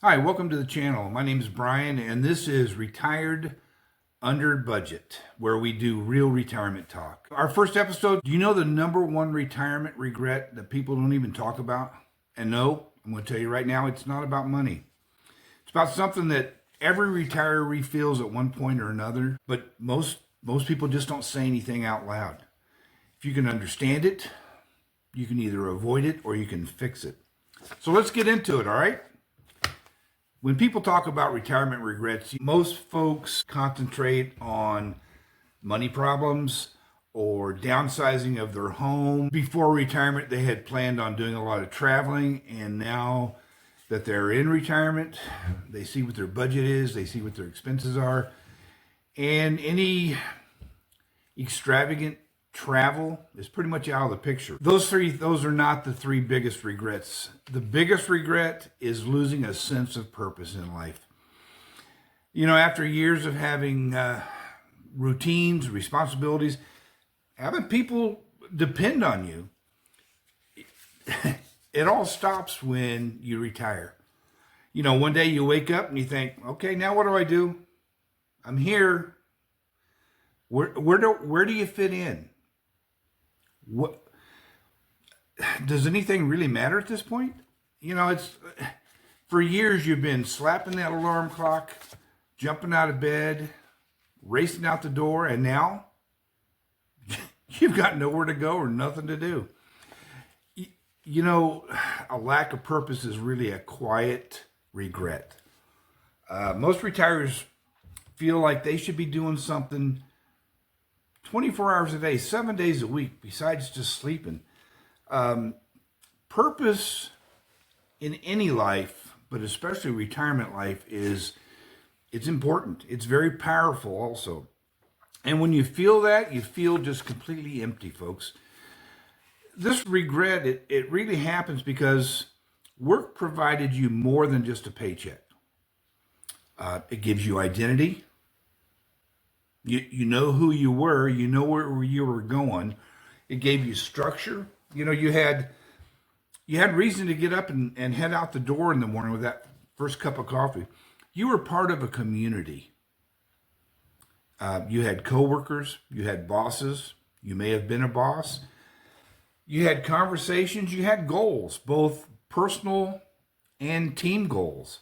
Hi, welcome to the channel. My name is Brian, and this is Retired Under Budget, where we do real retirement talk. Our first episode, do you know the number one retirement regret that people don't even talk about? And no, I'm going to tell you right now, it's not about money. It's about something that every retiree feels at one point or another, but most people just don't say anything out loud. If you can understand it, you can either avoid it or you can fix it. So let's get into it, all right? When people talk about retirement regrets, most folks concentrate on money problems or downsizing of their home. Before retirement, they had planned on doing a lot of traveling, and now that they're in retirement, they see what their budget is, they see what their expenses are, and any extravagant travel is pretty much out of the picture. Those are not the three biggest regrets. The biggest regret is losing a sense of purpose in life. You know, after years of having routines, responsibilities, having people depend on you, it all stops when you retire. You know, one day you wake up and you think, okay, now what do I do? I'm here. Where do you fit in? What does anything really matter at this point? You know, it's for years you've been slapping that alarm clock, jumping out of bed, racing out the door, and now you've got nowhere to go or nothing to do. You know, a lack of purpose is really a quiet regret. Most retirees feel like they should be doing something 24 hours a day, 7 days a week, besides just sleeping. Purpose in any life, but especially retirement life, it's important. It's very powerful also. And when you feel that, you feel just completely empty, folks. This regret, it really happens because work provided you more than just a paycheck. It gives you identity. You know who you were, you know where you were going. It gave you structure. You know, you had reason to get up and head out the door in the morning with that first cup of coffee. You were part of a community. You had coworkers, you had bosses, you may have been a boss. You had conversations, you had goals, both personal and team goals.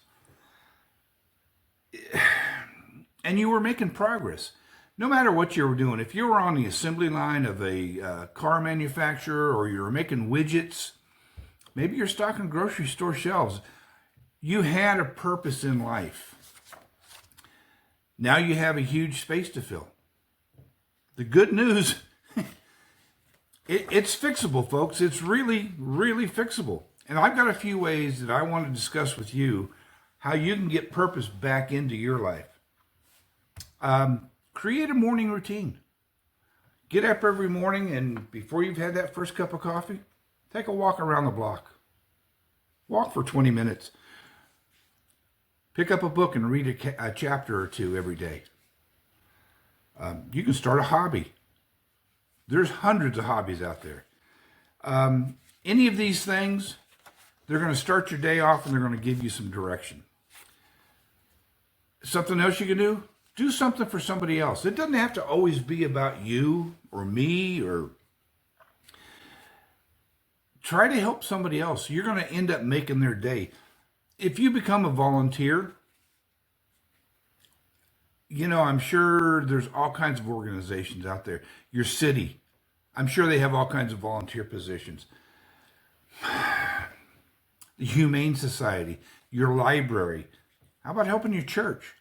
And you were making progress. No matter what you were doing, if you were on the assembly line of a car manufacturer or you were making widgets, maybe you're stocking grocery store shelves, you had a purpose in life. Now you have a huge space to fill. The good news, it's fixable, folks. It's really, really fixable. And I've got a few ways that I want to discuss with you how you can get purpose back into your life. Create a morning routine. Get up every morning, and before you've had that first cup of coffee, take a walk around the block. Walk for 20 minutes. Pick up a book and read a chapter or two every day. You can start a hobby. There's hundreds of hobbies out there. Any of these things, they're going to start your day off and they're going to give you some direction. Something else you can do? Do something for somebody else. It doesn't have to always be about you or me, or try to help somebody else. You're going to end up making their day. If you become a volunteer, you know, I'm sure there's all kinds of organizations out there. Your city, I'm sure they have all kinds of volunteer positions. The Humane Society, your library. How about helping your church?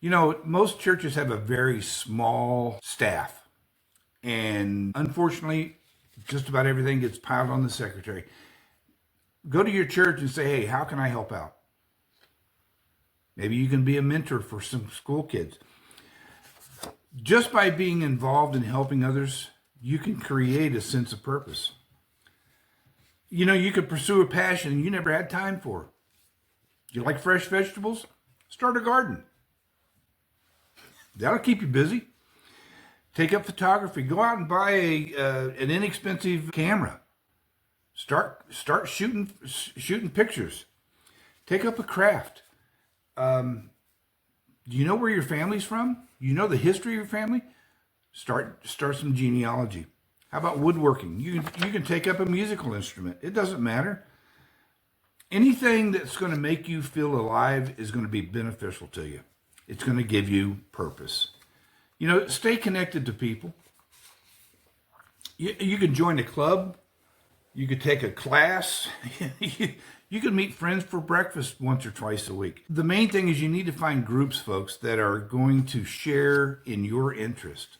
You know, most churches have a very small staff, and unfortunately, just about everything gets piled on the secretary. Go to your church and say, hey, how can I help out? Maybe you can be a mentor for some school kids. Just by being involved in helping others, you can create a sense of purpose. You know, you could pursue a passion you never had time for. You like fresh vegetables? Start a garden. That'll keep you busy. Take up photography. Go out and buy an inexpensive camera. Start shooting pictures. Take up a craft. Do you know where your family's from? You know the history of your family? Start some genealogy. How about woodworking? You can take up a musical instrument. It doesn't matter. Anything that's going to make you feel alive is going to be beneficial to you. It's going to give you purpose. You know, stay connected to people. You can join a club. You could take a class. You can meet friends for breakfast once or twice a week. The main thing is you need to find groups, folks, that are going to share in your interest.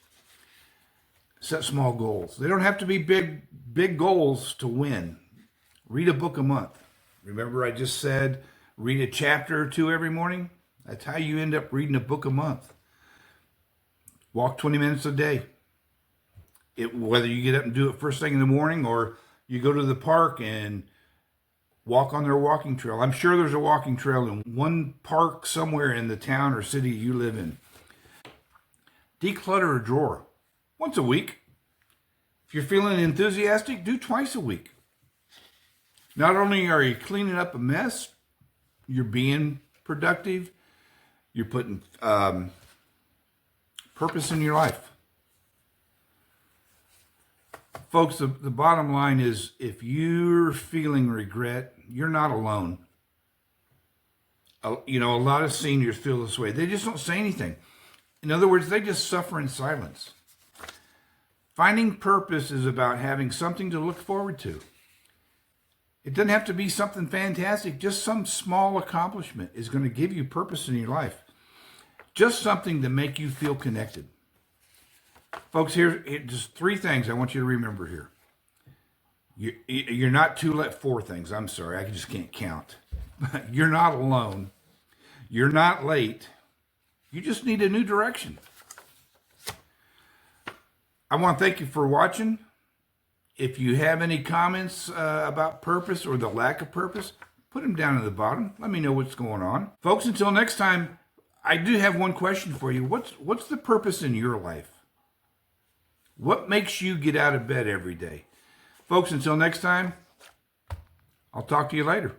Set small goals. They don't have to be big goals to win. Read a book a month. Remember I just said read a chapter or two every morning? That's how you end up reading a book a month. Walk 20 minutes a day. Whether you get up and do it first thing in the morning or you go to the park and walk on their walking trail. I'm sure there's a walking trail in one park somewhere in the town or city you live in. Declutter a drawer once a week. If you're feeling enthusiastic, do twice a week. Not only are you cleaning up a mess, you're being productive, you're putting purpose in your life. Folks, the bottom line is if you're feeling regret, you're not alone. You know, a lot of seniors feel this way. They just don't say anything. In other words, they just suffer in silence. Finding purpose is about having something to look forward to. It doesn't have to be something fantastic. Just some small accomplishment is going to give you purpose in your life. Just something to make you feel connected. Folks, here's just 3 things I want you to remember here. You're not 2, let 4 things. I'm sorry, I just can't count. You're not alone. You're not late. You just need a new direction. I want to thank you for watching. If you have any comments about purpose or the lack of purpose, put them down at the bottom. Let me know what's going on. Folks, until next time, I do have one question for you. What's the purpose in your life? What makes you get out of bed every day? Folks, until next time, I'll talk to you later.